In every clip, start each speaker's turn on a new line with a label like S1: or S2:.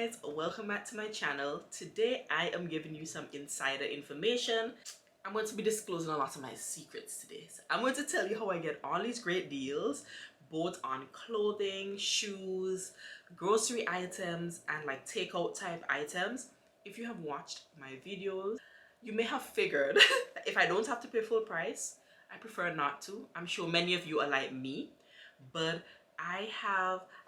S1: guys, welcome back to my channel. Today I am giving you some insider information. I'm going to be disclosing a lot of my secrets today. So I'm going to tell you how I get all these great deals, both on clothing, shoes, grocery items, and like takeout type items. If you have watched my videos, you may have figured that if I don't have to pay full price, I prefer not to. I'm sure many of you are like me, but I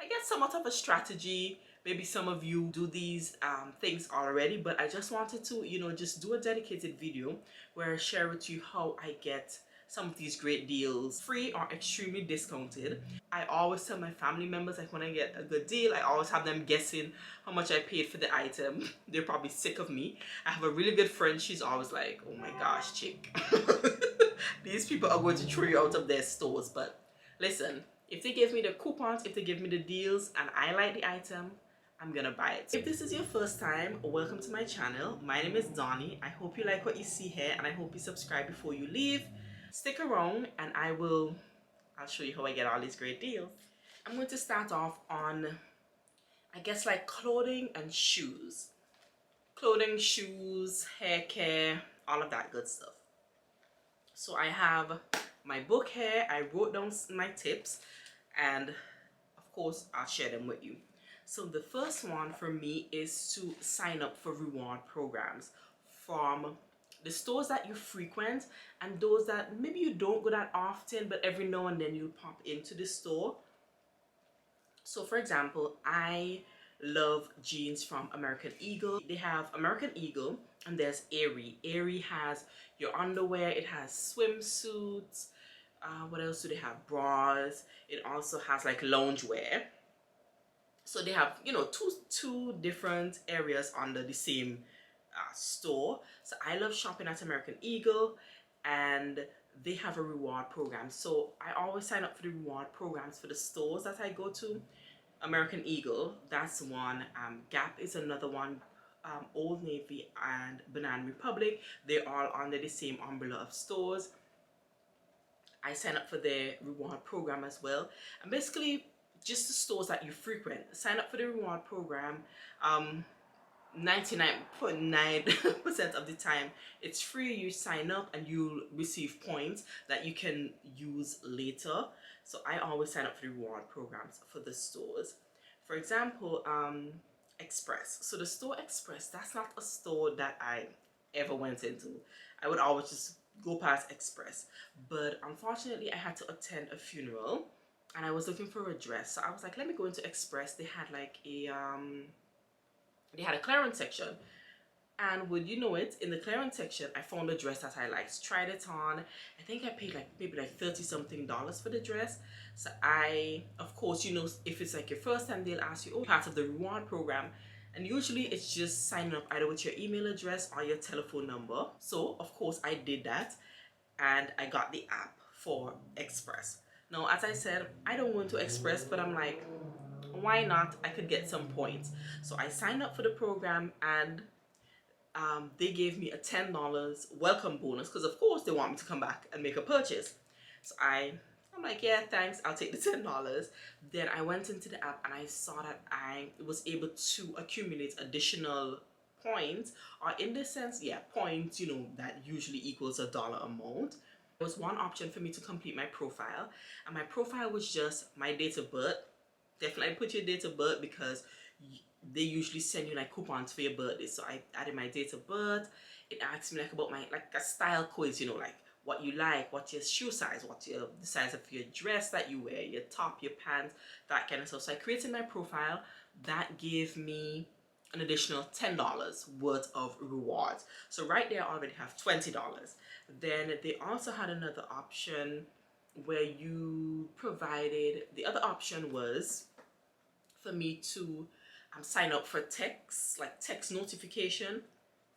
S1: guess somewhat of a strategy. Maybe some of you do these things already, but I just wanted to, just do a dedicated video where I share with you how I get some of these great deals free or extremely discounted. I always tell my family members, like, when I get a good deal, I always have them guessing how much I paid for the item. They're probably sick of me. I have a really good friend. She's always like, oh my gosh, chick. These people are going to throw you out of their stores. But listen, if they give me the coupons, if they give me the deals and I like the item, I'm gonna buy it. If this is your first time, welcome to my channel. My name is Donnie. I hope you like what you see here and I hope you subscribe before you leave. Stick around and I'll show you how I get all these great deals. I'm going to start off on, I guess, like clothing and shoes. Clothing, shoes, hair care, all of that good stuff. So I have my book here. I wrote down my tips and of course I'll share them with you. So the first one for me is to sign up for reward programs from the stores that you frequent and those that maybe you don't go that often, but every now and then you'll pop into the store. So for example, I love jeans from American Eagle. They have American Eagle and there's Aerie. Aerie has your underwear, it has swimsuits. What else do they have? Bras. It also has like loungewear. So they have, two different areas under the same store. So I love shopping at American Eagle and they have a reward program. So I always sign up for the reward programs for the stores that I go to. American Eagle, that's one. Gap is another one. Old Navy and Banana Republic, they're all under the same umbrella of stores. I sign up for their reward program as well. And basically, just the stores that you frequent, sign up for the reward program. 99.9% of the time it's free. You sign up and you'll receive points that you can use later. So I always sign up for the reward programs for the stores. For example, Express. So the store Express, that's not a store that I ever went into. I would always just go past Express, but unfortunately I had to attend a funeral and I was looking for a dress, so I was like, let me go into Express. They had like a clearance section, and would you know it, in the clearance section I found a dress that I liked, tried it on. I think I paid like maybe like $30 something for the dress. So I, of course, if it's like your first time, they'll ask you, oh, part of the reward program, and usually it's just signing up either with your email address or your telephone number. So of course I did that and I got the app for Express. Now, as I said, I don't go into Express, but I'm like, why not? I could get some points. So I signed up for the program and they gave me a $10 welcome bonus because of course they want me to come back and make a purchase. So I'm like, yeah, thanks, I'll take the $10. Then I went into the app and I saw that I was able to accumulate additional points, or in this sense, yeah, points, that usually equals a dollar amount. There was one option for me to complete my profile, and my profile was just my date of birth. Definitely put your date of birth because they usually send you like coupons for your birthday. So I added my date of birth. It asked me like about my a style quiz, like what you like, what's your shoe size, what's the size of your dress that you wear, your top, your pants, that kind of stuff. So I created my profile. That gave me an additional $10 worth of rewards. So right there I already have $20. Then they also had another option where you provided, the other option was for me to sign up for text notification,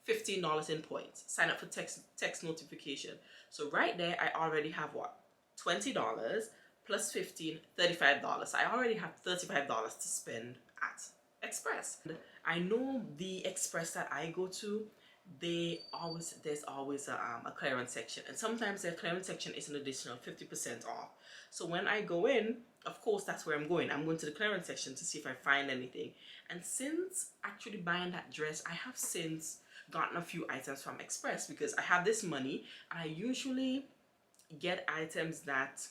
S1: $15 in points. Sign up for text notification. So right there I already have what? $20 plus 15, $35. I already have $35 to spend at Express. I know the Express that I go to, there's always a clearance section, and sometimes their clearance section is an additional 50% off. So when I go in, of course that's where I'm going. I'm going to the clearance section to see if I find anything. And since actually buying that dress, I have since gotten a few items from Express because I have this money and I usually get items that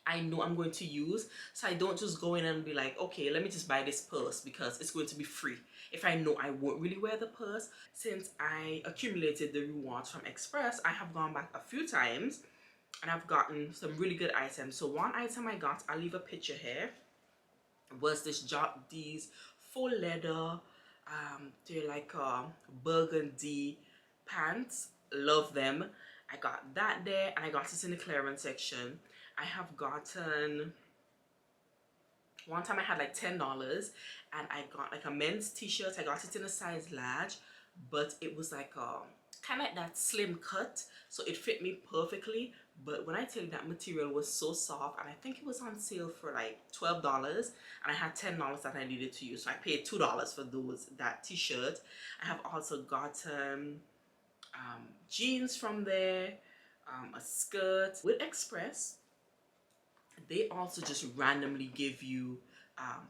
S1: I know I'm going to use. So I don't just go in and be like, okay, let me just buy this purse because it's going to be free if I know I won't really wear the purse. Since I accumulated the rewards from Express, I have gone back a few times and I've gotten some really good items. So one item I got, I'll leave a picture here, was these faux leather, they're like burgundy pants. Love them. I got that there, and I got it in the clearance section. I have gotten, one time I had like $10 and I got like a men's t-shirt. I got it in a size large, but it was like kind of like that slim cut, so it fit me perfectly. But when I tell you, that material was so soft, and I think it was on sale for like $12, and I had $10 that I needed to use, so I paid $2 for that t-shirt. I have also gotten jeans from there, a skirt. With Express, they also just randomly give you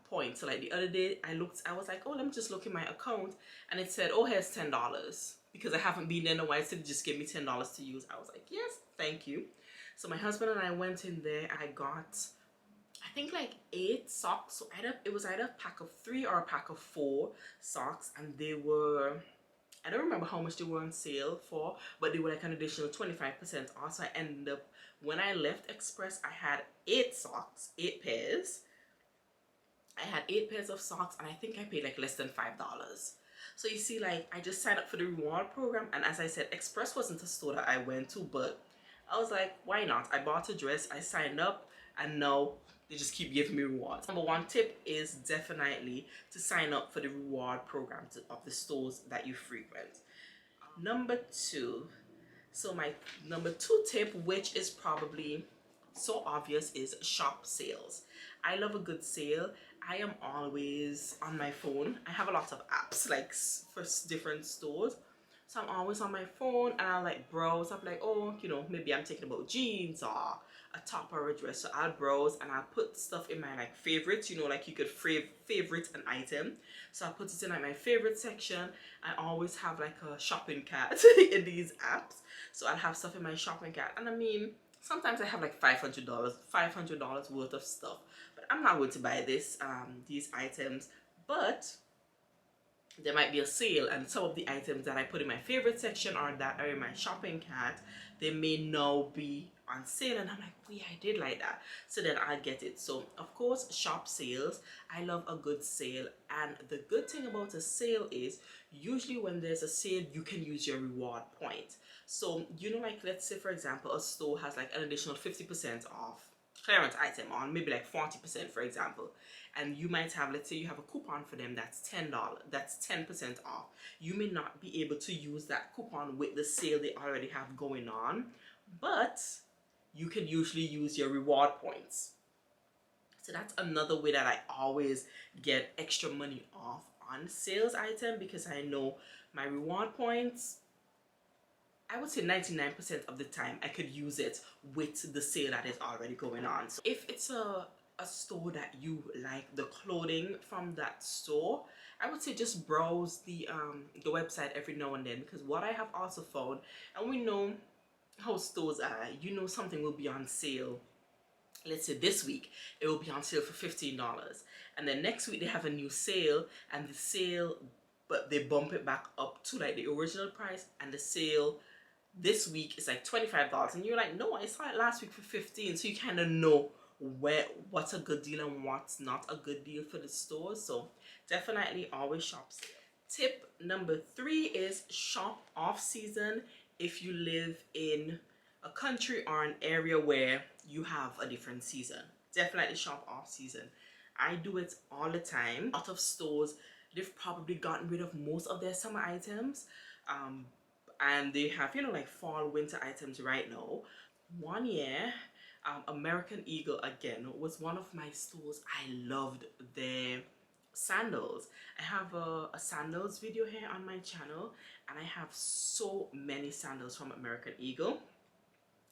S1: points. So like the other day I was like, oh, let me just look in my account, and it said, oh, here's $10 because I haven't been there in a while, so it just gave me $10 to use. I was like, yes, thank you. So my husband and I went in there. I got, I think, like 8 socks. So it was either a pack of 3 or a pack of 4 socks, and they were, I don't remember how much they were on sale for, but they were like an additional 25% off. So I ended up, when I left Express, I had 8 socks, 8 pairs. I had 8 pairs of socks, and I think I paid like less than $5. So you see, like, I just signed up for the reward program, and as I said, Express wasn't a store that I went to, but I was like, why not? I bought a dress, I signed up, and now they just keep giving me rewards. Number one tip is definitely to sign up for the reward program of the stores that you frequent. Number 2, so my number 2 tip, which is probably so obvious, is shop sales. I love a good sale. I am always on my phone. I have a lot of apps like for different stores, so I'm always on my phone and I'll like browse. I'm like, oh, you know, maybe I'm thinking about jeans or a top or a dress, so I'll browse and I'll put stuff in my like favorites. You know, like you could favorite an item, so I'll put it in like my favorite section. I always have like a shopping cart in these apps, so I'll have stuff in my shopping cart, and I mean, sometimes I have like $500 worth of stuff, but I'm not going to buy these items. But there might be a sale, and some of the items that I put in my favorite section or that are in my shopping cart, they may now be on sale, and I'm like, oh yeah, I did like that, so then I'll get it. So of course, shop sales. I love a good sale, and the good thing about a sale is usually when there's a sale, you can use your reward point. So, you know, like let's say for example, a store has like an additional 50% off clearance item on maybe like 40%, for example, and you might have, let's say you have a coupon for them that's $10, that's 10% off. You may not be able to use that coupon with the sale they already have going on, but you can usually use your reward points. So that's another way that I always get extra money off on sales item, because I know my reward points, I would say 99% of the time I could use it with the sale that is already going on. So if it's a store that you like the clothing from that store, I would say just browse the website every now and then, because what I have also found, and we know how stores are, you know, something will be on sale. Let's say this week it will be on sale for $15, and then next week they have a new sale, and the sale, but they bump it back up to like the original price, and the sale this week is like $25, and you're like, no, I saw it last week for $15. So you kind of know what's a good deal and what's not a good deal for the stores. So definitely always shop sale. Tip number 3 is shop off season. If you live in a country or an area where you have a different season, definitely shop off season. I do it all the time. A lot of stores, they've probably gotten rid of most of their summer items, and they have, you know, like fall winter items right now. One year, American Eagle again was one of my stores. I loved their sandals. I have a sandals video here on my channel, and I have so many sandals from American Eagle.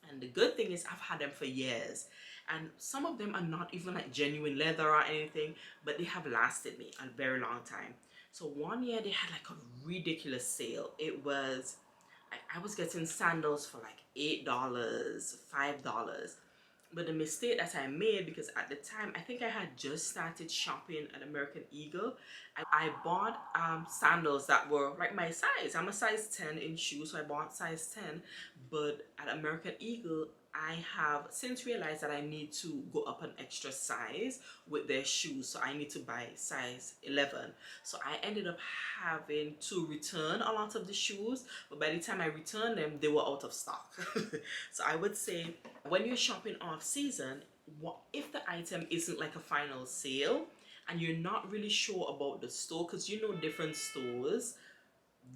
S1: And the good thing is I've had them for years, and some of them are not even like genuine leather or anything, but they have lasted me a very long time. So one year they had like a ridiculous sale. It was I was getting sandals for like $8, $5. But the mistake that I made, because at the time I think I had just started shopping at American Eagle, I bought sandals that were like my size. I'm a size 10 in shoes, so I bought size 10. But at American Eagle, I have since realized that I need to go up an extra size with their shoes, so I need to buy size 11. So I ended up having to return a lot of the shoes, but by the time I returned them, they were out of stock. So I would say when you're shopping off season, what if the item isn't like a final sale and you're not really sure about the store, because you know different stores,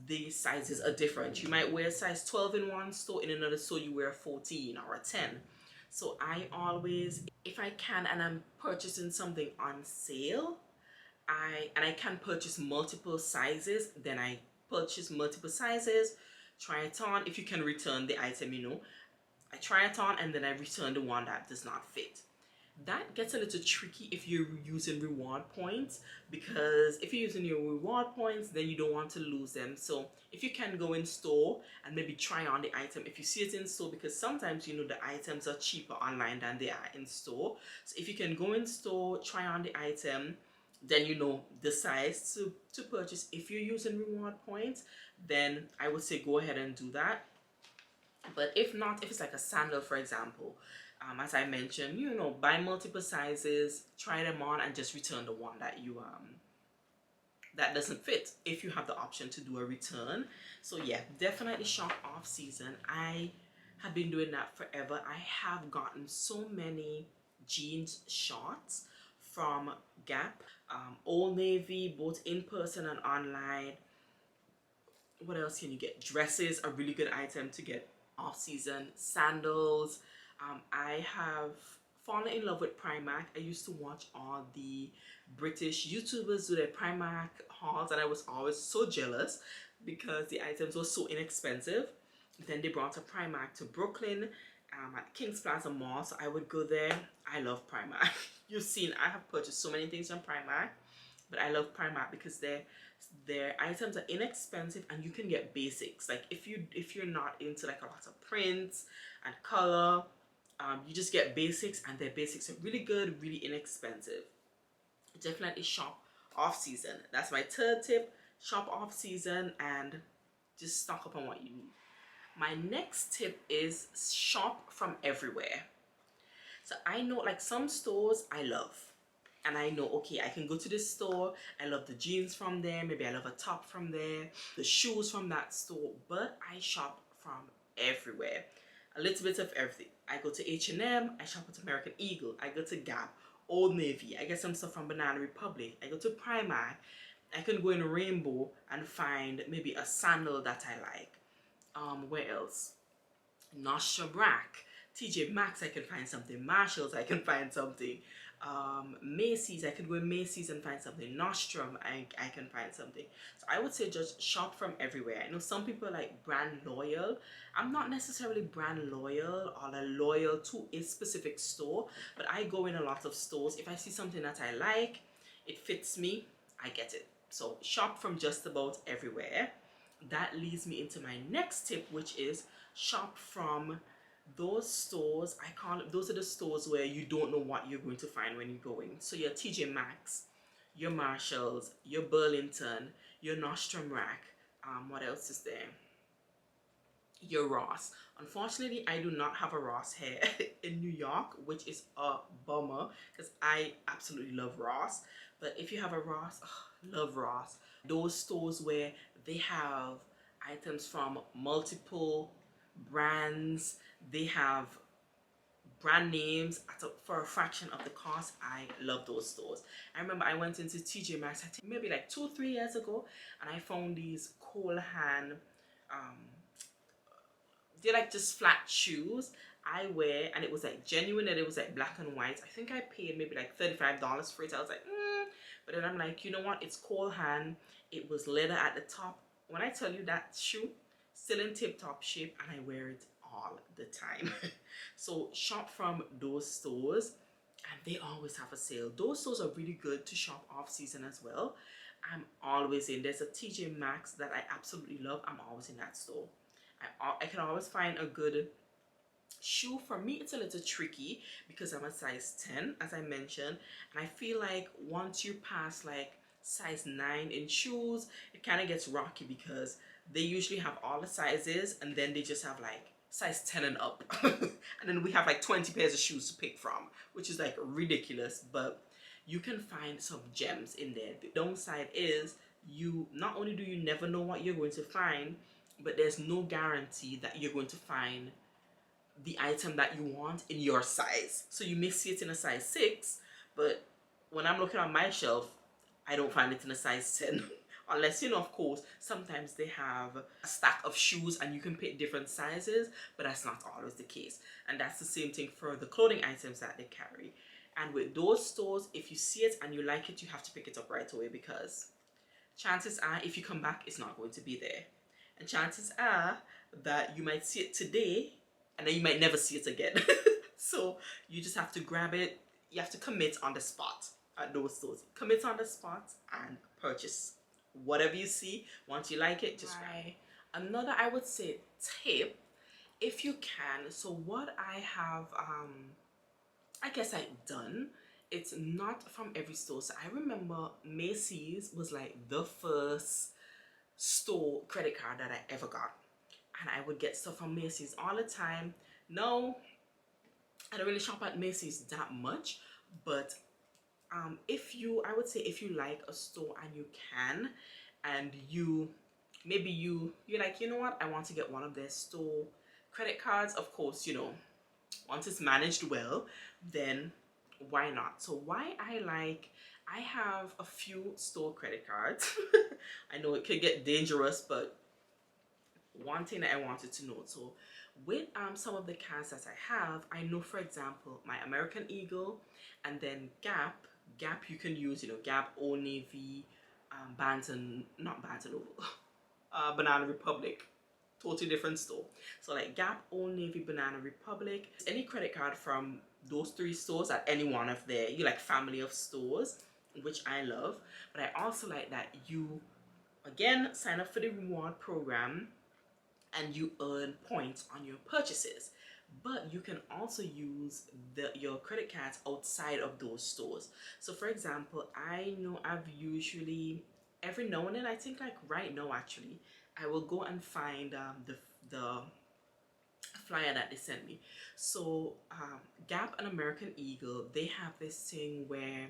S1: the sizes are different. You might wear size 12 in one store, in another store you wear a 14 or a 10. So I always, if I can and I'm purchasing something on sale, I can purchase multiple sizes, then I purchase multiple sizes, try it on. If you can return the item, you know, I try it on and then I return the one that does not fit. That gets a little tricky if you're using reward points, because if you're using your reward points, then you don't want to lose them. So if you can go in store and maybe try on the item if you see it in store, because sometimes you know the items are cheaper online than they are in store. So if you can go in store, try on the item, then you know the size to purchase. If you're using reward points, then I would say go ahead and do that. But if not, if it's like a sandal, for example, as I mentioned, you know, buy multiple sizes, try them on, and just return the one that you that doesn't fit, if you have the option to do a return. So yeah, definitely shop off season. I have been doing that forever. I have gotten so many jeans shorts from Gap, Old Navy, both in person and online. What else can you get? Dresses, a really good item to get off season. Sandals. I have fallen in love with Primark. I used to watch all the British YouTubers do their Primark hauls, and I was always so jealous because the items were so inexpensive. Then they brought a Primark to Brooklyn, at King's Plaza Mall, so I would go there. I love Primark. You've seen I have purchased so many things from Primark, but I love Primark because their items are inexpensive and you can get basics. Like if you're not into like a lot of prints and color, you just get basics, and their basics are really good, really inexpensive. Definitely shop off season. That's my third tip. Shop off season and just stock up on what you need. My next tip is shop from everywhere. So I know like some stores I love, and I know, okay, I can go to this store, I love the jeans from there, maybe I love a top from there, the shoes from that store, but I shop from everywhere. A little bit of everything. I go to H&M, I shop at American Eagle, I go to Gap, Old Navy, I get some stuff from Banana Republic, I go to Primark, I can go in Rainbow and find maybe a sandal that I like. Where else? Nordstrom Rack, TJ Maxx, I can find something. Marshalls, I can find something. Macy's, I could go in Macy's and find something. Nordstrom, I can find something. So I would say just shop from everywhere. I know some people are like brand loyal. I'm not necessarily brand loyal or loyal to a specific store, but I go in a lot of stores. If I see something that I like, it fits me, I get it. So shop from just about everywhere. That leads me into my next tip, which is shop from those stores. I call it, those are the stores where you don't know what you're going to find when you're going. So your TJ Maxx, your Marshalls, your Burlington, your Nordstrom Rack. What else is there? Your Ross. Unfortunately, I do not have a Ross here in New York, which is a bummer because I absolutely love Ross. But if you have a Ross, love Ross. Those stores where they have items from multiple brands, they have brand names for a fraction of the cost. I love those stores. I remember I went into TJ Maxx, I think maybe like 2 or 3 years ago, and I found these Cole Haan, they're like just flat shoes I wear, and it was like genuine, and it was like black and white. I think I paid maybe like $35 for it. I was like, but then I'm like, you know what? It's Cole Haan. It was leather at the top. When I tell you that shoe, still in tip-top shape, and I wear it all the time. So shop from those stores, and they always have a sale. Those stores are really good to shop off season as well. I'm always in. There's a TJ Maxx that I absolutely love. I'm always in that store. I can always find a good shoe. For me, it's a little tricky because I'm a size 10, as I mentioned, and I feel like once you pass like size 9 in shoes, it kind of gets rocky because they usually have all the sizes, and then they just have like size 10 and up. And then we have like 20 pairs of shoes to pick from, which is like ridiculous. But you can find some gems in there. The downside is, you not only do you never know what you're going to find, but there's no guarantee that you're going to find the item that you want in your size. So you may see it in a size 6, but when I'm looking on my shelf, I don't find it in a size 10. Unless, you know, of course, sometimes they have a stack of shoes and you can pick different sizes, but that's not always the case. And that's the same thing for the clothing items that they carry. And with those stores, if you see it and you like it, you have to pick it up right away, because chances are if you come back, it's not going to be there. And chances are that you might see it today and then you might never see it again. So you just have to grab it. You have to commit on the spot at those stores. Commit on the spot and purchase whatever you see. Once you like it, just grab it. Another, I would say, tip, if you can. So what I have, I guess I've done, it's not from every store. So I remember Macy's was like the first store credit card that I ever got, and I would get stuff from Macy's all the time. No, I don't really shop at Macy's that much, but if you, I would say, if you like a store and you can, and you're like, you know what, I want to get one of their store credit cards. Of course, you know, once it's managed well, then why not? So I have a few store credit cards. I know it could get dangerous, but one thing that I wanted to note, so with some of the cards that I have, I know, for example, my American Eagle, and then Gap, you can use, you know, Gap, Old Navy, Banana Republic, totally different store. So like Gap, Old Navy, Banana Republic, any credit card from those 3 stores at any one of their, you like, family of stores, which I love. But I also like that you, again, sign up for the reward program and you earn points on your purchases. But you can also use your credit cards outside of those stores. So for example, I know I've usually, every now and then, I think like right now actually, I will go and find the flyer that they sent me. So Gap and American Eagle, they have this thing where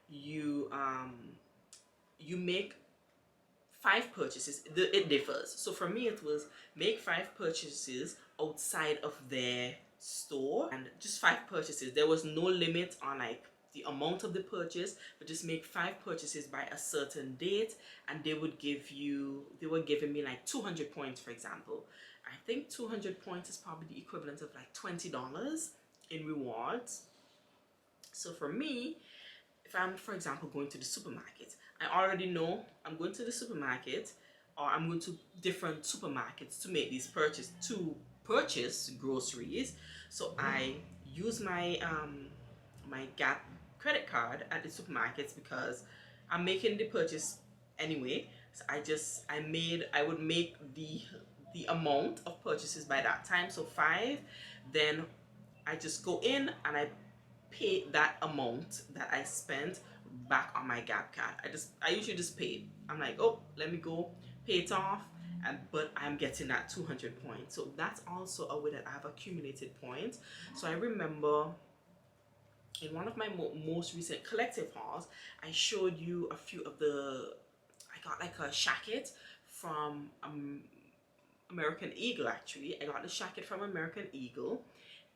S1: you make 5 purchases. It differs. So for me, it was make 5 purchases outside of their store, and just 5 purchases. There was no limit on like the amount of the purchase, but just make 5 purchases by a certain date, and they were giving me like 200 points, for example. I think 200 points is probably the equivalent of like $20 in rewards. So for me, if I'm, for example, going to the supermarket, I already know I'm going to the supermarket, or I'm going to different supermarkets to make these purchase groceries. So I use my my Gap credit card at the supermarkets because I'm making the purchase anyway. So I would make the amount of purchases by that time, so 5. Then I just go in and I pay that amount that I spent back on my Gap card. I usually just pay it. I'm like, oh, let me go pay it off, but I'm getting that 200 points. So that's also a way that I've accumulated points. So I remember in one of my most recent collective hauls, I showed you a few of I got like a jacket from American Eagle. Actually, I got the jacket from American Eagle,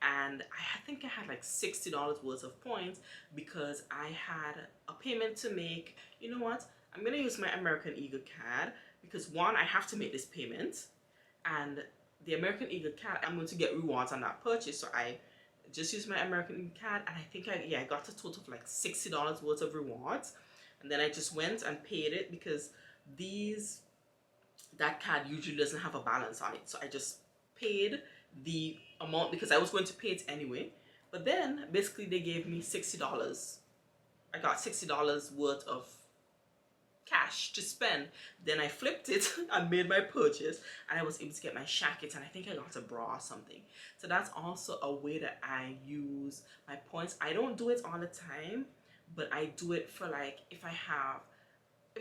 S1: and I think I had like $60 worth of points because I had a payment to make. You know what? I'm gonna use my American Eagle card because, one, I have to make this payment, and the American Eagle card, I'm going to get rewards on that purchase. So I just used my American Eagle card, and I think I got a total of like $60 worth of rewards. And then I just went and paid it because that card usually doesn't have a balance on it. So I just paid the amount because I was going to pay it anyway. But then basically they gave me $60. I got $60 worth of cash to spend. Then I flipped it and made my purchase, and I was able to get my shacket, and I think I got a bra or something. So that's also a way that I use my points. I don't do it all the time, but I do it for like if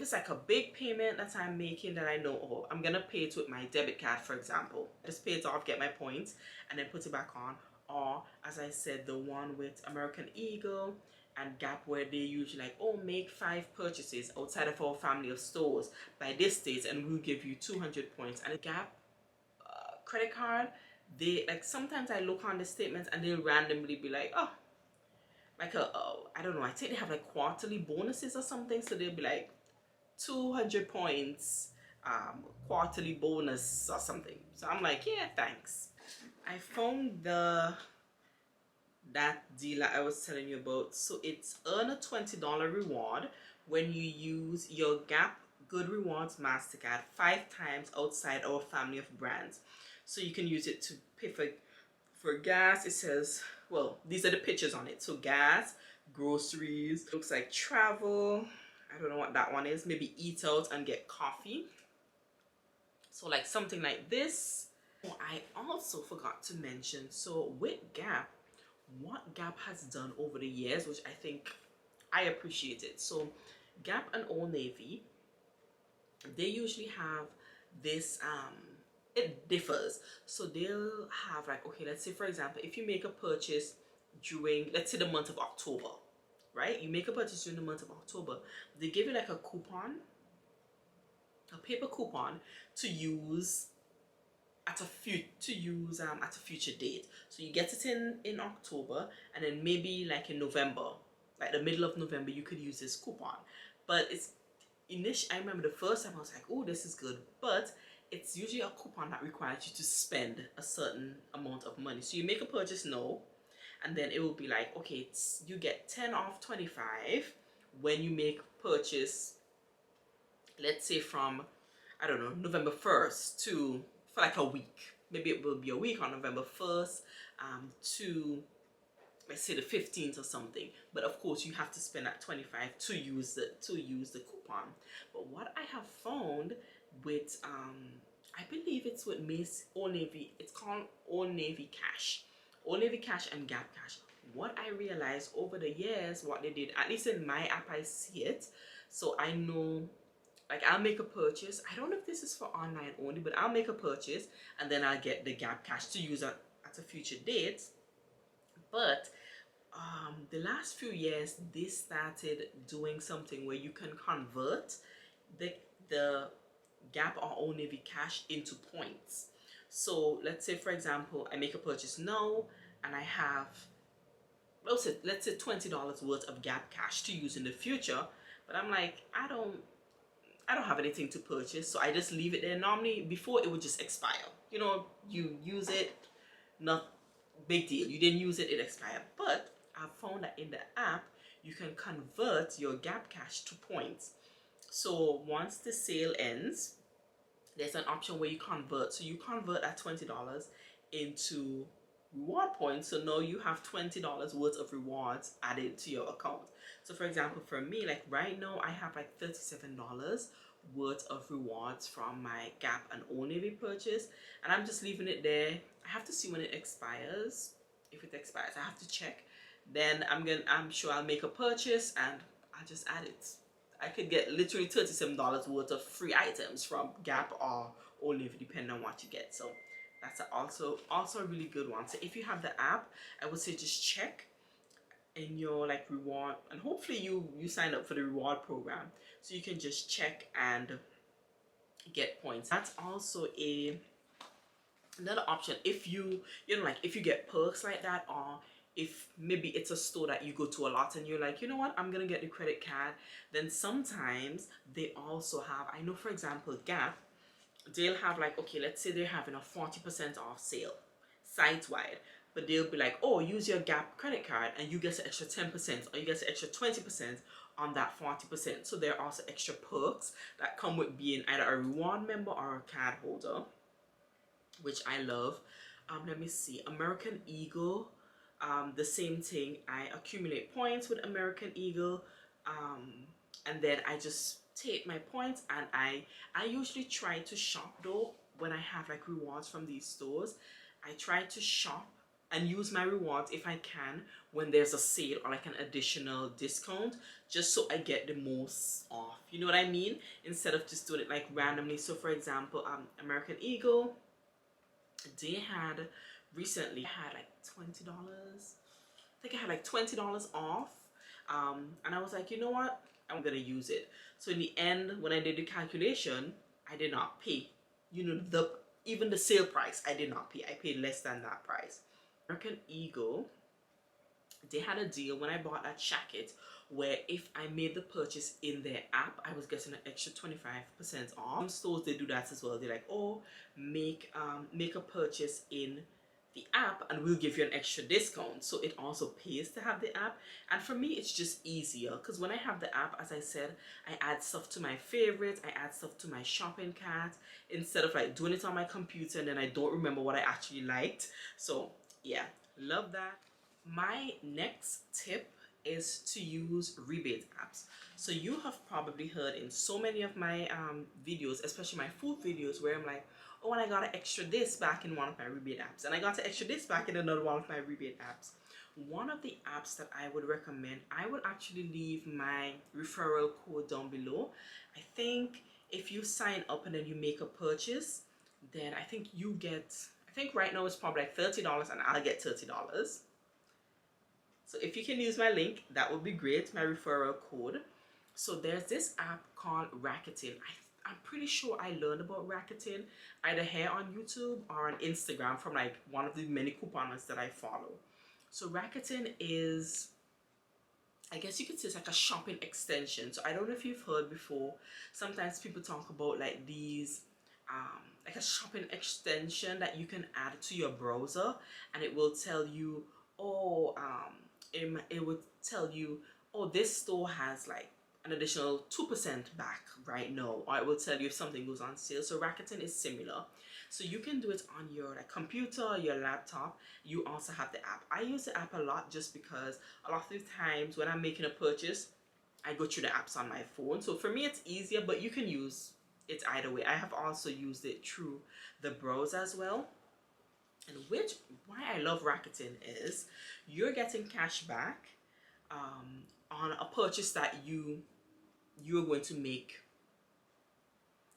S1: it's like a big payment that I'm making that I know, oh, I'm gonna pay it with my debit card, for example. Just pay it off, get my points, and then put it back on. Or as I said, the one with American Eagle and Gap, where they usually like, oh, make 5 purchases outside of our family of stores by this date and we'll give you 200 points. And a Gap credit card, they like, sometimes I look on the statements and they'll randomly be like, oh, like I don't know, I think they have like quarterly bonuses or something, so they'll be like 200 points quarterly bonus or something. So I'm like, yeah, thanks. I found that deal I was telling you about. So it's earn a $20 reward when you use your Gap Good Rewards MasterCard 5 times outside our family of brands. So you can use it to pay for gas. It says, well, these are the pictures on it. So gas, groceries, looks like travel. I don't know what that one is. Maybe eat out and get coffee. So like something like this. Oh, I also forgot to mention, so with Gap, what Gap has done over the years, which I think I appreciate it. So Gap and Old Navy, they usually have this it differs. So they'll have like, okay, let's say for example, if you make a purchase during, let's say, the month of October, right? You make a purchase during the month of October, they give you like a coupon, a paper coupon to use at a future date. So you get it in October, and then maybe like in November, like the middle of November, you could use this coupon. But it's I remember the first time I was like, oh, this is good, but it's usually a coupon that requires you to spend a certain amount of money. So you make a purchase now, and then it will be like, okay, you get 10 off 25 when you make purchase, let's say from, I don't know, November 1st to, for like a week. Maybe it will be a week on November 1st to, let's say, the 15th or something. But of course you have to spend that 25 to use the coupon. But what I have found with I believe it's with Old Navy, it's called Old Navy Cash. Old Navy Cash and Gap Cash. What I realized over the years, what they did, at least in my app I see it, so I know, like I'll make a purchase. I don't know if this is for online only, but I'll make a purchase and then I'll get the Gap Cash to use at a future date. But the last few years, they started doing something where you can convert the Gap or Old Navy Cash into points. So let's say for example, I make a purchase now and I have, let's say $20 worth of Gap Cash to use in the future, but I'm like, I don't have anything to purchase, so I just leave it there. Normally before it would just expire, you know, you use it, not big deal, you didn't use it, it expired. But I found that in the app you can convert your Gap Cash to points. So once the sale ends, there's an option where you convert. So you convert that $20 into reward points. So now you have $20 worth of rewards added to your account. So for example, for me, like right now I have like $37 worth of rewards from my Gap and Old Navy purchase, and I'm just leaving it there. I have to see when it expires. If it expires, I have to check. Then I'm sure I'll make a purchase and I'll just add it. I could get literally $37 worth of free items from Gap or Old Navy, depending on what you get. So that's also a really good one. So if you have the app, I would say just check in your like reward, and hopefully you sign up for the reward program, so you can just check and get points. That's also another option if you know, like if you get perks like that, or if maybe it's a store that you go to a lot and you're like, you know what, I'm gonna get the credit card. Then sometimes they also have, I know for example Gap, they'll have like, okay, let's say they're having a 40% off sale site-wide, but they'll be like, oh, use your Gap credit card and you get an extra 10% or you get an extra 20% on that 40%. So there are also extra perks that come with being either a reward member or a card holder, which I love. Let me see, American Eagle, the same thing. I accumulate points with American Eagle, and then I just take my points, and I usually try to shop though when I have like rewards from these stores. I try to shop and use my rewards if I can when there's a sale or like an additional discount, just so I get the most off, you know what I mean, instead of just doing it like randomly. So for example, American Eagle, they had recently had like $20. I think I had like $20 off, and I was like, you know what, I'm gonna use it. So in the end, when I did the calculation, I did not pay, you know, the even the sale price. I did not pay. I paid less than that price. American Eagle, they had a deal when I bought that jacket where if I made the purchase in their app, I was getting an extra 25% off. Some stores, they do that as well. They're like, oh, make a purchase in the app and we'll give you an extra discount. So it also pays to have the app. And for me, it's just easier because when I have the app, as I said, I add stuff to my favorites, I add stuff to my shopping cart instead of like doing it on my computer and then I don't remember what I actually liked. So yeah, love that. My next tip is to use rebate apps. So you have probably heard in so many of my videos, especially my food videos, where I'm like, oh, and I got an extra this back in one of my rebate apps, and I got an extra this back in another one of my rebate apps. One of the apps that I would recommend, I would actually leave my referral code down below. I think if you sign up and then you make a purchase, then I think you get, I think right now it's probably like $30 and I'll get $30. So if you can use my link, that would be great, my referral code. So there's this app called Rakuten. I'm pretty sure I learned about Rakuten either here on YouTube or on Instagram from like one of the many couponers that I follow. So Rakuten is, I guess you could say it's like a shopping extension. So I don't know if you've heard before, sometimes people talk about like these like a shopping extension that you can add to your browser and it will tell you, oh, it would tell you, oh, this store has like an additional 2% back right now, or it will tell you if something goes on sale. So Rakuten is similar. So you can do it on your like computer, your laptop. You also have the app. I use the app a lot just because a lot of the times when I'm making a purchase, I go through the apps on my phone. So for me it's easier, but you can use it either way. I have also used it through the browser as well. And why I love Rakuten is you're getting cash back on a purchase that you're going to make.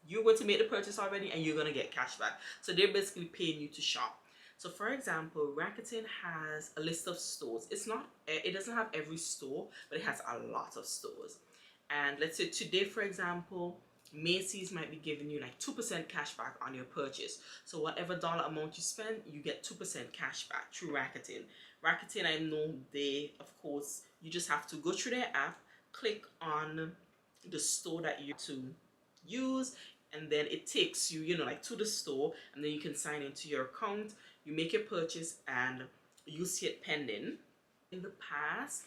S1: You're going to make the purchase already and you're going to get cash back. So they're basically paying you to shop. So for example, Rakuten has a list of stores. It doesn't have every store, but it has a lot of stores. And let's say today, for example, Macy's might be giving you like 2% cash back on your purchase. So whatever dollar amount you spend, you get 2% cash back through Rakuten. Rakuten, I know of course, you just have to go through their app, click on the store that you to use, and then it takes you, you know, like to the store, and then you can sign into your account, you make your purchase, and you see it pending. In the past,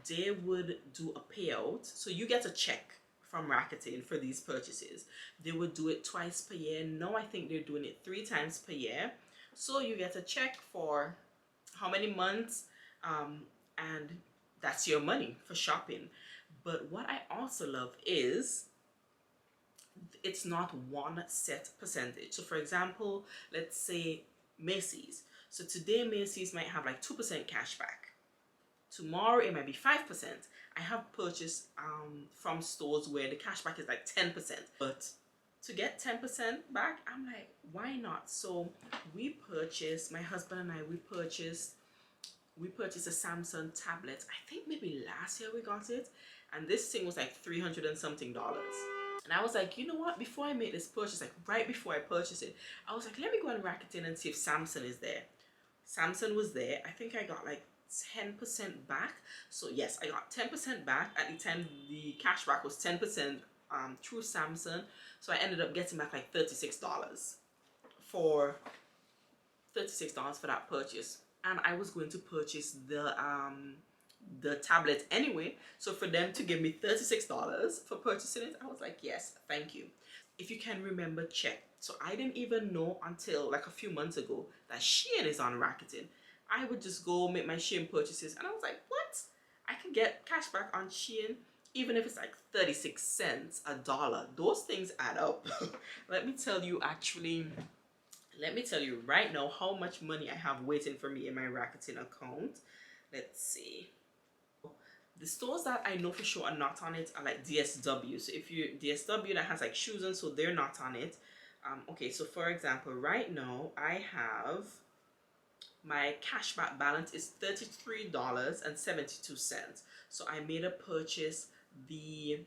S1: they would do a payout, so you get a check from Rakuten for these purchases. They would do it twice per year. Now I think they're doing it 3 times per year. So you get a check for how many months, and that's your money for shopping. But what I also love is it's not one set percentage. So for example, let's say Macy's. So today Macy's might have like 2% cash back. Tomorrow it might be 5%. I have purchased from stores where the cashback is like 10%. But to get 10% back, I'm like, why not? So my husband and I, we purchased a Samsung tablet. I think maybe last year we got it. And this thing was like $300 and something. And I was like, you know what? Before I made this purchase, like right before I purchased it, I was like, let me go on Rakuten and see if Samsung is there. Samsung was there. I think I got like 10% back. So yes, I got 10% back. At the time the cashback was 10% through Samsung. So I ended up getting back like $36 for that purchase. And I was going to purchase the tablet anyway. So for them to give me $36 for purchasing it, I was like, yes, thank you. if you can remember, check. So I didn't even know until like a few months ago that Shein is on Rakuten. I would just go make my Shein purchases and I was like, what? I can get cashback on Shein even if it's like 36 cents, a dollar. Those things add up. Let me tell you right now how much money I have waiting for me in my Rakuten account. Let's see. The stores that I know for sure are not on it are like DSW. So if you DSW that has like shoes and so they're not on it. Okay, so for example, right now I have my cashback balance is $33.72. So I made a purchase, the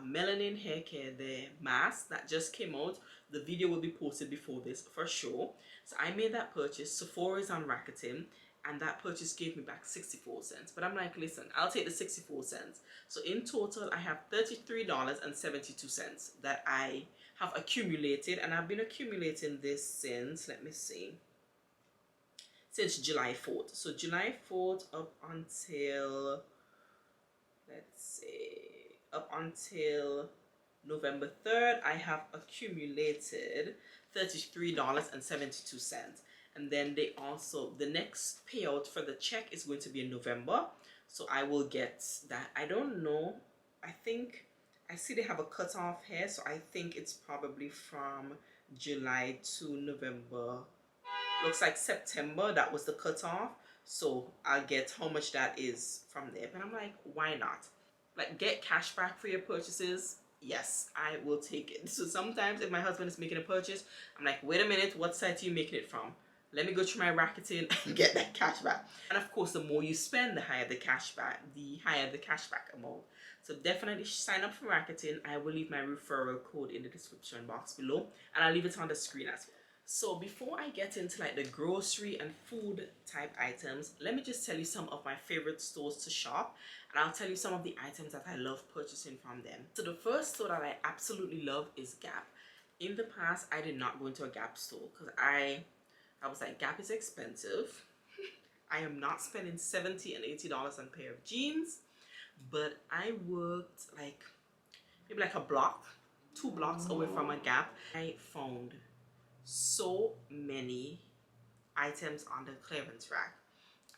S1: melanin hair care, the mask that just came out. The video will be posted before this for sure. So I made that purchase. Sephora is on Rakuten, and that purchase gave me back 64 cents. But I'm like, listen, I'll take the 64 cents. So in total, I have $33.72 that I have accumulated, and I've been accumulating this since, let me see, since July 4th. So July 4th up until, let's see, up until November 3rd, I have accumulated $33.72. And then they also, the next payout for the check is going to be in November. So I will get that. I don't know. I think, I see they have a cutoff here. So I think it's probably from July to November. Looks like September, that was the cutoff. So I'll get how much that is from there. But I'm like, why not? Like, get cash back for your purchases. Yes, I will take it. So sometimes if my husband is making a purchase, I'm like, wait a minute, what site are you making it from? Let me go through my Rakuten and get that cash back. And of course, the more you spend, the higher the cash back, amount. So definitely sign up for Rakuten. I will leave my referral code in the description box below, and I'll leave it on the screen as well. So before I get into like the grocery and food type items, let me just tell you some of my favorite stores to shop, and I'll tell you some of the items that I love purchasing from them. So the first store that I absolutely love is Gap. In the past, I did not go into a Gap store because I was like, Gap is expensive. I am not spending $70 and $80 on a pair of jeans. But I worked like maybe like a block, 2 blocks away from a Gap. I found so many items on the clearance rack.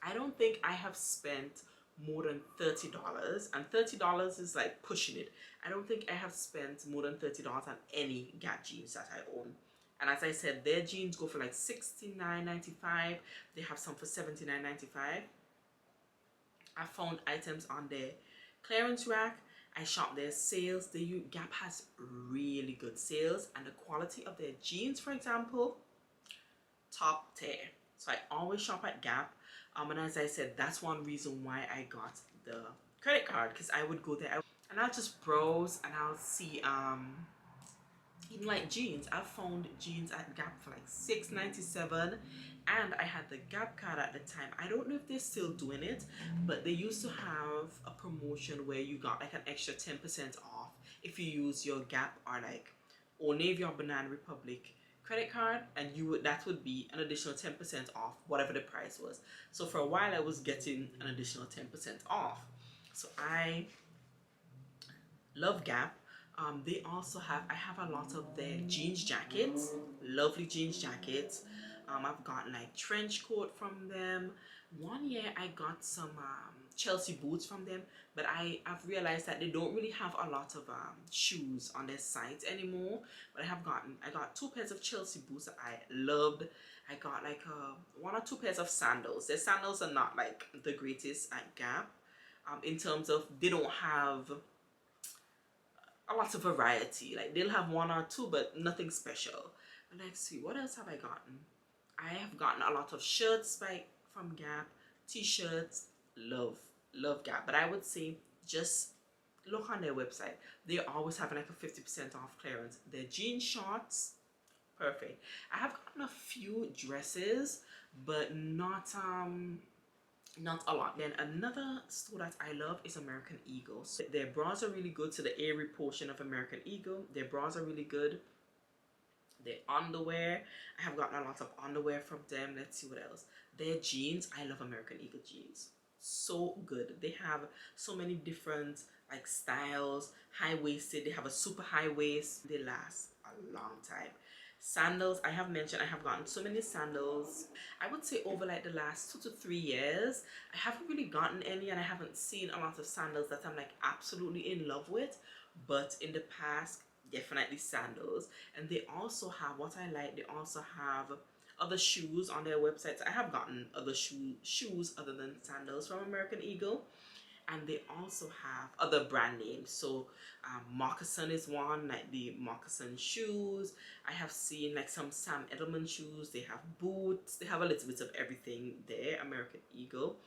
S1: I don't think I have spent more than $30, and $30 is like pushing it. I don't think I have spent more than $30 on any Gap jeans that I own. And as I said, their jeans go for like $69.95. They have some for $79.95. I found items on their clearance rack. I shopped their sales. Gap has really good sales, and the quality of their jeans, for example, top tier. So I always shop at Gap. And as I said, that's one reason why I got the credit card, because I would go there and I'll just browse and I'll see even like jeans. I found jeans at Gap for like $6.97, and I had the Gap card at the time. I don't know if they're still doing it, but they used to have a promotion where you got like an extra 10% off if you use your Gap or like Old Navy or Banana Republic credit card, and that would be an additional 10% off whatever the price was. So for a while I was getting an additional 10% off. So I love Gap. They also have, I have a lot of their jeans jackets, lovely jeans jackets. I've gotten like trench coat from them. One year I got some Chelsea boots from them, but I've realized that they don't really have a lot of shoes on their site anymore. But I got 2 pairs of Chelsea boots that I loved. I got like 1 or 2 pairs of sandals. Their sandals are not like the greatest at Gap, in terms of they don't have a lot of variety. Like they'll have 1 or 2, but nothing special. And let's see, what else have I gotten? I have gotten a lot of shirts from Gap, t-shirts. Love Gap. But I would say just look on their website. They're always having like a 50% off clearance. Their jean shorts, perfect. I have gotten a few dresses, but not a lot. Then another store that I love is American Eagle. So their bras are really good. To the airy portion of American Eagle, their bras are really good. Their underwear, I have gotten a lot of underwear from them. Let's see what else. Their jeans, I love American Eagle jeans. So good. They have so many different like styles. High-waisted, they have a super high waist. They last a long time. Sandals, I have mentioned I have gotten so many sandals. I would say over like the last 2 to 3 years, I haven't really gotten any, and I haven't seen a lot of sandals that I'm like absolutely in love with. But in the past, definitely sandals. And they also have, what I like, they also have other shoes on their websites. I have gotten other shoes other than sandals from American Eagle, and they also have other brand names. So moccasin is one, like the moccasin shoes. I have seen like some Sam Edelman shoes. They have boots. They have a little bit of everything there. American Eagle.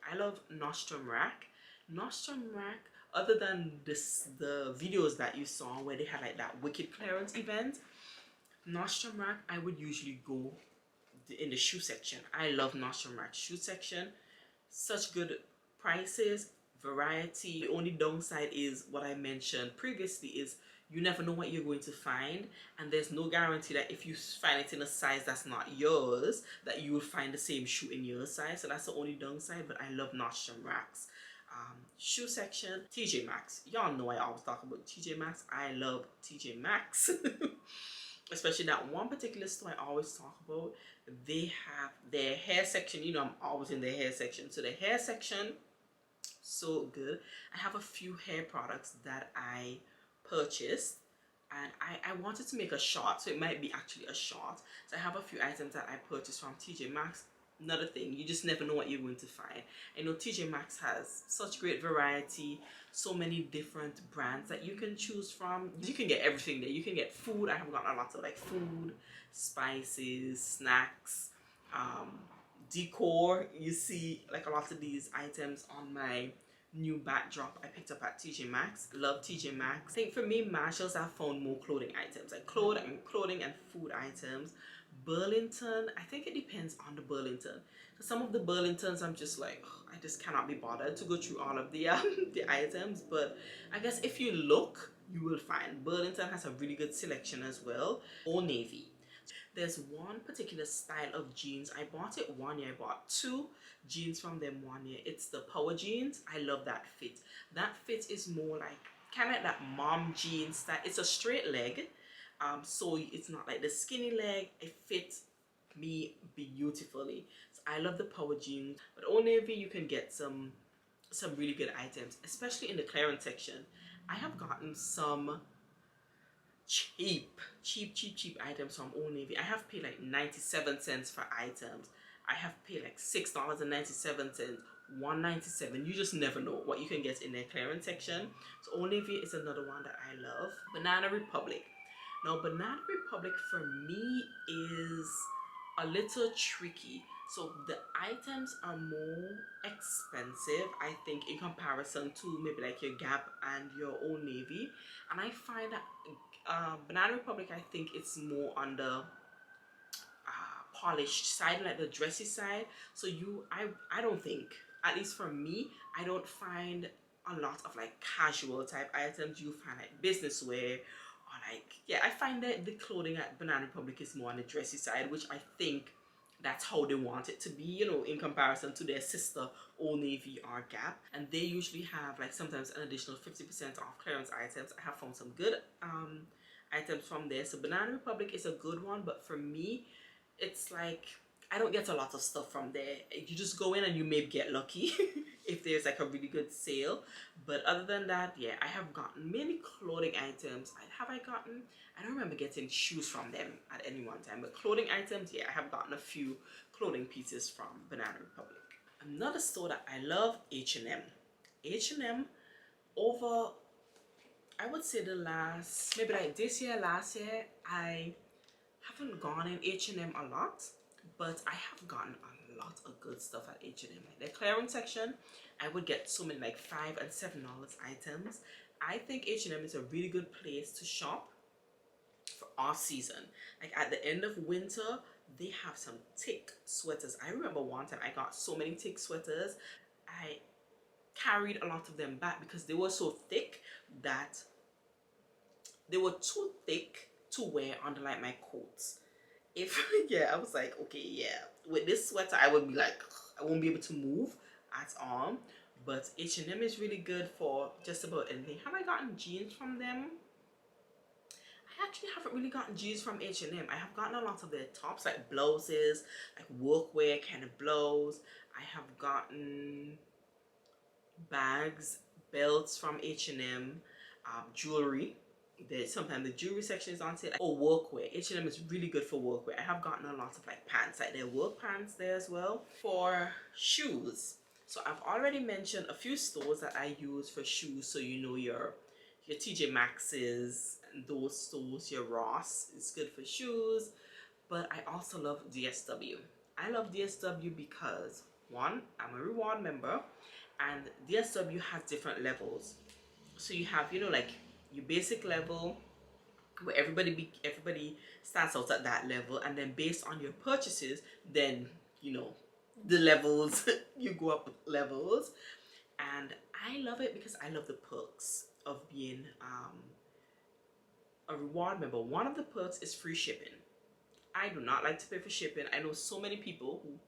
S1: I love Nordstrom Rack. Nordstrom Rack, other than the videos that you saw where they had like that wicked clearance event, Nordstrom Rack I would usually go in the shoe section. I love Nordstrom Rack shoe section. Such good prices, variety. The only downside is what I mentioned previously, is you never know what you're going to find, and there's no guarantee that if you find it in a size that's not yours, that you will find the same shoe in your size. So that's the only downside. But I love Nordstrom Racks shoe section. TJ Maxx, y'all know I always talk about TJ Maxx. I love TJ Maxx. Especially that one particular store I always talk about. They have their hair section. You know, I'm always in their hair section. So the hair section, so good. I have a few hair products that I purchased, and I wanted to make a short, so it might be actually a short. So I have a few items that I purchased from TJ Maxx. Another thing, you just never know what you're going to find. I know TJ Maxx has such great variety, so many different brands that you can choose from. You can get everything there. You can get food. I have gotten a lot of like food, spices, snacks, decor. You see like a lot of these items on my new backdrop I picked up at TJ Maxx. Love TJ Maxx. I think for me, Marshalls, I found more clothing items, like clothing and food items. Burlington, I think it depends on the Burlington. Some of the Burlingtons I'm just like, ugh, I just cannot be bothered to go through all of the the items. But I guess if you look, you will find Burlington has a really good selection as well. Old Navy. There's one particular style of jeans. I bought it one year. I bought 2 jeans from them one year. It's the power jeans. I love that fit. That fit is more like kind of like that mom jeans style. It's a straight leg. So it's not like the skinny leg. It fits me beautifully. So I love the power jeans. But Old Navy, you can get some really good items, especially in the clearance section. I have gotten some cheap items from Old Navy. I have paid like 97 cents for items. I have paid like $6.97, $1.97. You just never know what you can get in their clearance section. So Old Navy is another one that I love. Banana Republic. Now Banana Republic for me is a little tricky. So the items are more expensive, I think, in comparison to maybe like your Gap and your Old Navy. And I find that Banana Republic, I think it's more on the polished side, like the dressy side. So I don't think, at least for me, I don't find a lot of like casual type items. You find like business wear, or like, yeah, I find that the clothing at Banana Republic is more on the dressy side, which I think that's how they want it to be, you know, in comparison to their sister Old Navy or Gap. And they usually have like sometimes an additional 50% off clearance items. I have found some good items from there. So Banana Republic is a good one, but for me, it's like I don't get a lot of stuff from there. You just go in and you may get lucky if there's like a really good sale. But other than that, yeah, I have gotten many clothing items. I don't remember getting shoes from them at any one time, but clothing items, yeah, I have gotten a few clothing pieces from Banana Republic. Another store that I love, H&M. H&M, over, I would say the last, maybe like this year, last year, I haven't gone in H&M a lot, but I have gotten a lot of good stuff at H&M. Like the clearance section, I would get so many like $5 and $7 items. I think H&M is a really good place to shop for off season. Like at the end of winter, they have some thick sweaters. I remember one time I got so many thick sweaters. I carried a lot of them back because they were so thick that they were too thick to wear under like my coats. If yeah, I was like, okay, yeah, with this sweater I would be like, I won't be able to move at all. But H&M is really good for just about anything. Have I gotten jeans from them? I actually haven't really gotten jeans from H&M. I have gotten a lot of their tops, like blouses, like workwear kind of blouse. I have gotten bags, belts from H&M, jewelry. Sometimes the jewelry section is on sale. Or workwear. H&M is really good for workwear. I have gotten a lot of like pants, like their work pants there as well. For shoes, so I've already mentioned a few stores that I use for shoes. So you know your TJ Maxx's and those stores, your Ross is good for shoes. But I also love DSW. I love DSW because one, I'm a reward member, and DSW has different levels. So you have, you know, like your basic level where everybody starts out at that level, and then based on your purchases, then you know the levels you go up levels. And I love it because I love the perks of being a reward member. One of the perks is free shipping. I do not like to pay for shipping. I know so many people who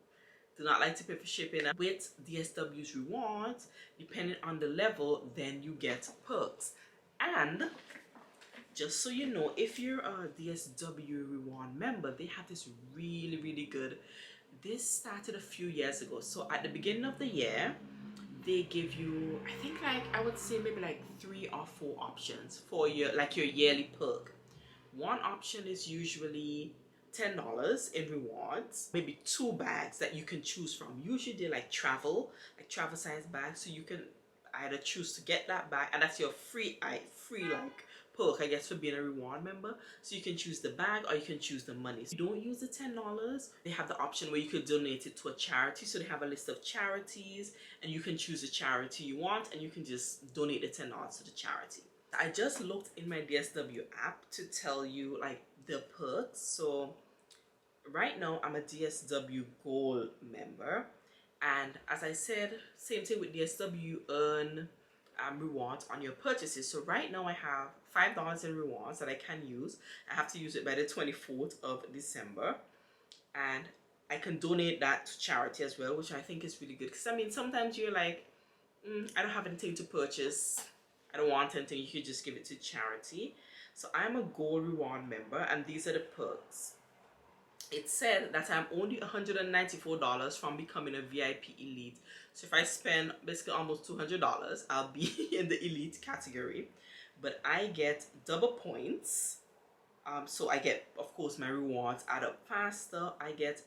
S1: do not like to pay for shipping. With DSW's rewards, depending on the level, then you get perks. And just so you know, if you're a DSW reward member, they have this really good, this started a few years ago. So at the beginning of the year, they give you, I think, like I would say maybe like 3 or 4 options for your yearly perk. One option is usually $10 in rewards, maybe 2 bags that you can choose from. Usually they're like travel size bags, so you can either choose to get that bag, and that's your free like perk, I guess, for being a reward member. So you can choose the bag or you can choose the money. So if you don't use the $10, they have the option where you could donate it to a charity. So they have a list of charities, and you can choose the charity you want, and you can just donate the $10 to the charity. I just looked in my DSW app to tell you like the perks. So right now I'm a DSW Gold member, and as I said, same thing with DSW, you earn rewards on your purchases. So right now I have $5 in rewards that I can use. I have to use it by the 24th of December, and I can donate that to charity as well, which I think is really good. Because I mean, sometimes you're like, I don't have anything to purchase, I don't want anything, you could just give it to charity. So I'm a gold reward member, and these are the perks. It said that I'm only $194 from becoming a VIP elite. So if I spend basically almost $200, I'll be in the elite category. But I get double points. So I get, of course, my rewards add up faster. I get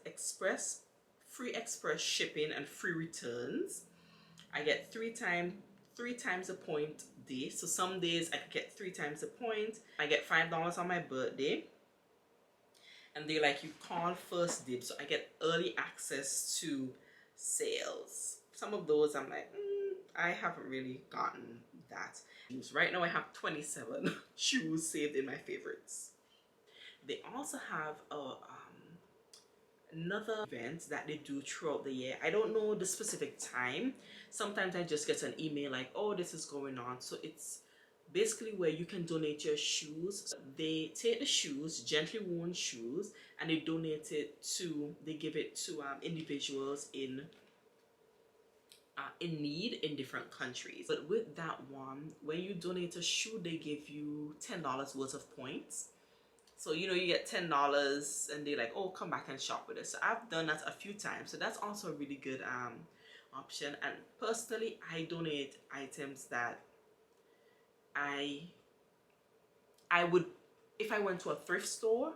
S1: free express shipping and free returns. I get three times a point day. So some days I could get 3 times a point. I get $5 on my birthday, and they like, you call first dibs, so I get early access to sales. Some of those I'm like, I haven't really gotten that. Right now I have 27 shoes saved in my favorites. They also have another event that they do throughout the year. I don't know the specific time. Sometimes I just get an email like, oh, this is going on. So it's basically where you can donate your shoes. They take the shoes, gently worn shoes, and they donate it to, they give it to individuals in need in different countries. But with that one, when you donate a shoe, they give you $10 worth of points. So, you know, you get $10 and they're like, oh, come back and shop with us. So I've done that a few times. So that's also a really good option. And personally, I donate items that I would, if I went to a thrift store,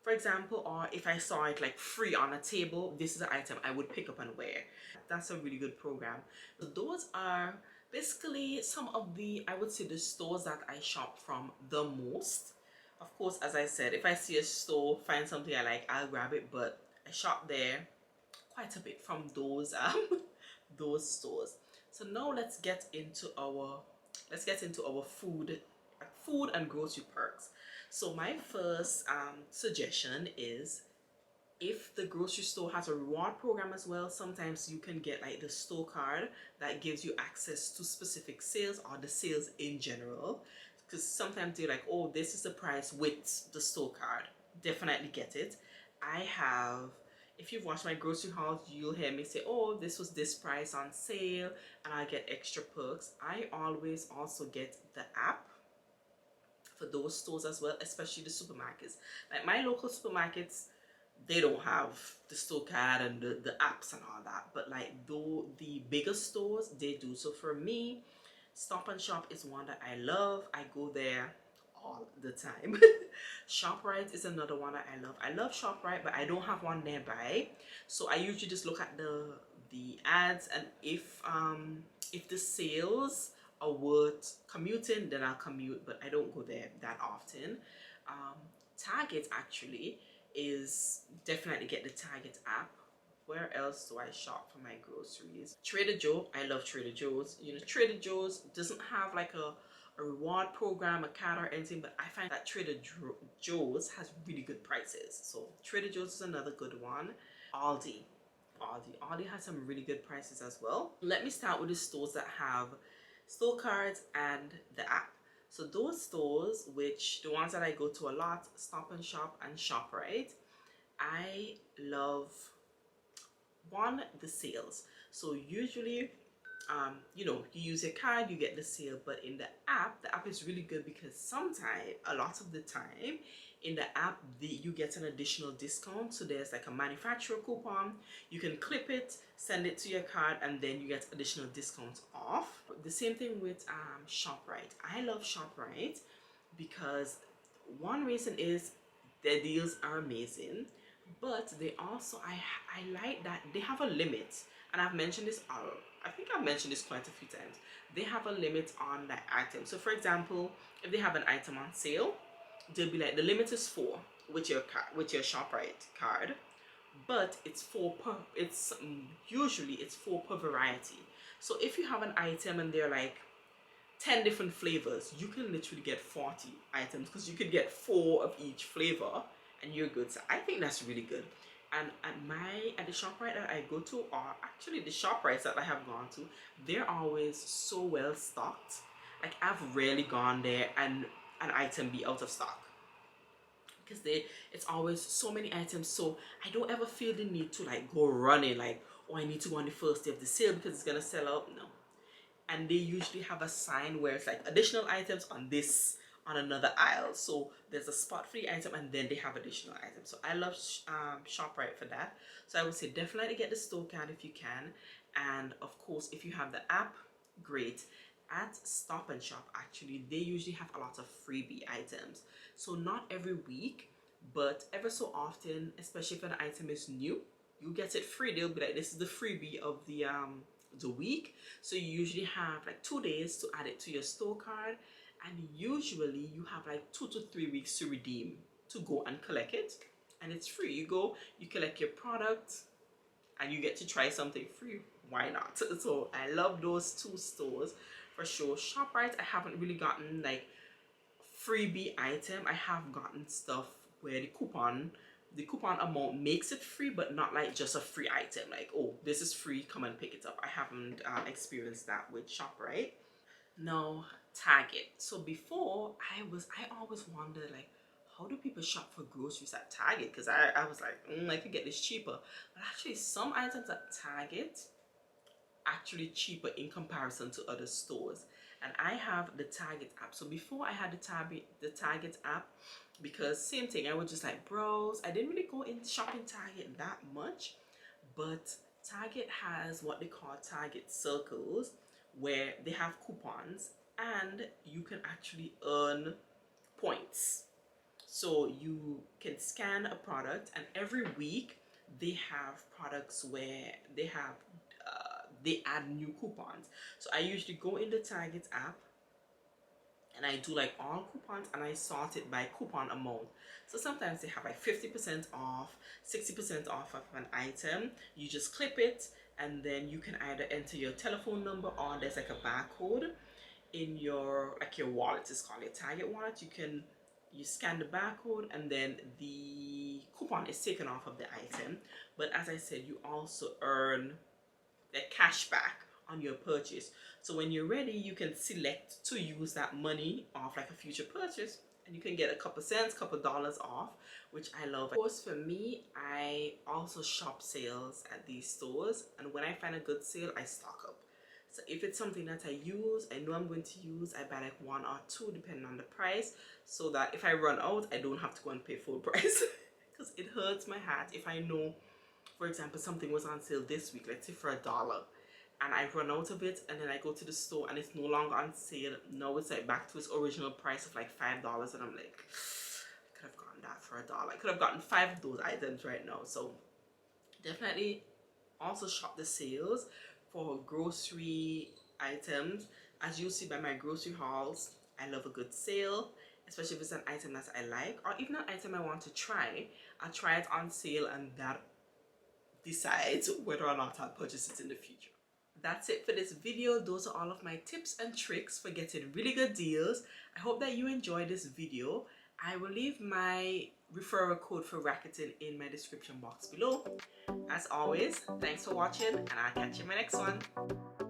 S1: for example, or if I saw it like free on a table, this is an item I would pick up and wear. That's a really good program. So those are basically some of the, I would say, the stores that I shop from the most. Of course, as I said, if I see a store, find something I like, I'll grab it, but I shop there quite a bit from those those stores. So now let's get into our food and grocery perks. So my first suggestion is, if the grocery store has a reward program as well, sometimes you can get like the store card that gives you access to specific sales or the sales in general. Because sometimes they're like, oh, this is the price with the store card. Definitely get it. I have, if you've watched my grocery hauls, you'll hear me say, oh, this was this price on sale, and I get extra perks. I always also get the app for those stores as well, especially the supermarkets. Like my local supermarkets, they don't have the store card and the apps and all that, but like though the bigger stores, they do. So for me, Stop and Shop is one that I love. I go there all the time. ShopRite is another one that I love. I love ShopRite, but I don't have one nearby, so I usually just look at the ads, and if the sales are worth commuting, then I'll commute, but I don't go there that often. Target actually is definitely get the Target app. Where else do I shop for my groceries? Trader Joe. I love Trader Joe's. You know, Trader Joe's doesn't have like a reward program, a card or anything, but I find that Joe's has really good prices. So Trader Joe's is another good one. Aldi. Aldi has some really good prices as well. Let me start with the stores that have store cards and the app. So those stores, which the ones that I go to a lot, Stop and Shop and ShopRite, I love one, the sales. So usually you know, you use your card, you get the sale, but in the app is really good because sometimes, a lot of the time, in the app, you get an additional discount. So there's like a manufacturer coupon, you can clip it, send it to your card, and then you get additional discounts off. The same thing with ShopRite. I love ShopRite because one reason is their deals are amazing, but they also, I like that they have a limit, and I've mentioned this, I think I've mentioned this quite a few times. They have a limit on that item. So for example, if they have an item on sale, they'll be like, the limit is 4 with your ShopRite card, but it's 4 per, it's usually it's 4 per variety. So if you have an item and they're like 10 different flavors, you can literally get 40 items because you could get 4 of each flavor and you're good. So I think that's really good. And at the ShopRite that I go to, or actually the ShopRites that I have gone to, they're always so well stocked. Like I've rarely gone there and an item be out of stock, because it's always so many items. So I don't ever feel the need to like go running like, oh, I need to go on the first day of the sale because it's gonna sell out. No. And they usually have a sign where it's like additional items on another aisle, so there's a spot for the item and then they have additional items. So I love ShopRite for that. So I would say definitely get the store card if you can, and of course if you have the app, great. At Stop and Shop, actually, they usually have a lot of freebie items. So not every week, but ever so often, especially if an item is new, you get it free. They'll be like, this is the freebie of the week. So you usually have like 2 days to add it to your store card, and usually you have like 2 to 3 weeks to redeem, to go and collect it, and it's free. You go, you collect your product, and you get to try something free. Why not? So I love those 2 stores for sure. ShopRite, I haven't really gotten like freebie item. I have gotten stuff where the coupon amount makes it free, but not like just a free item like, oh, this is free, come and pick it up. I haven't experienced that with ShopRite. Now Target. So before, I always wondered like, how do people shop for groceries at Target? Because I was like, I could get this cheaper, but actually some items at Target actually cheaper in comparison to other stores. And I have the Target app. So before, I had the Target app, because same thing, I would just like browse. I didn't really go in shopping Target that much, but Target has what they call Target circles, where they have coupons and you can actually earn points. So you can scan a product, and every week they have products where they add new coupons. So I usually go in the Target app and I do like all coupons, and I sort it by coupon amount. So sometimes they have like 50% off, 60% off of an item. You just clip it, and then you can either enter your telephone number, or there's like a barcode in your wallet. It's called your Target wallet. You scan the barcode, and then the coupon is taken off of the item. But as I said, you also earn the cash back on your purchase. So when you're ready, you can select to use that money off like a future purchase, and you can get a couple cents, couple dollars off, which I love. Of course, for me, I also shop sales at these stores, and when I find a good sale, I stock up. So if it's something that I use, I know I'm going to use, I buy like 1 or 2 depending on the price, so that if I run out, I don't have to go and pay full price. Because it hurts my heart if I know, for example, something was on sale this week, let's say for $1, and I run out of it, and then I go to the store and it's no longer on sale. Now it's like back to its original price of like $5, and I'm like, I could have gotten that for $1. I could have gotten 5 of those items right now. So definitely also shop the sales for grocery items. As you see by my grocery hauls, I love a good sale, especially if it's an item that I like, or even an item I want to try. I'll try it on sale, and that decides whether or not I'll purchase it in the future. That's it for this video. Those are all of my tips and tricks for getting really good deals. I hope that you enjoyed this video. I will leave my referral code for Rakuten in my description box below. As always, thanks for watching, and I'll catch you in my next one.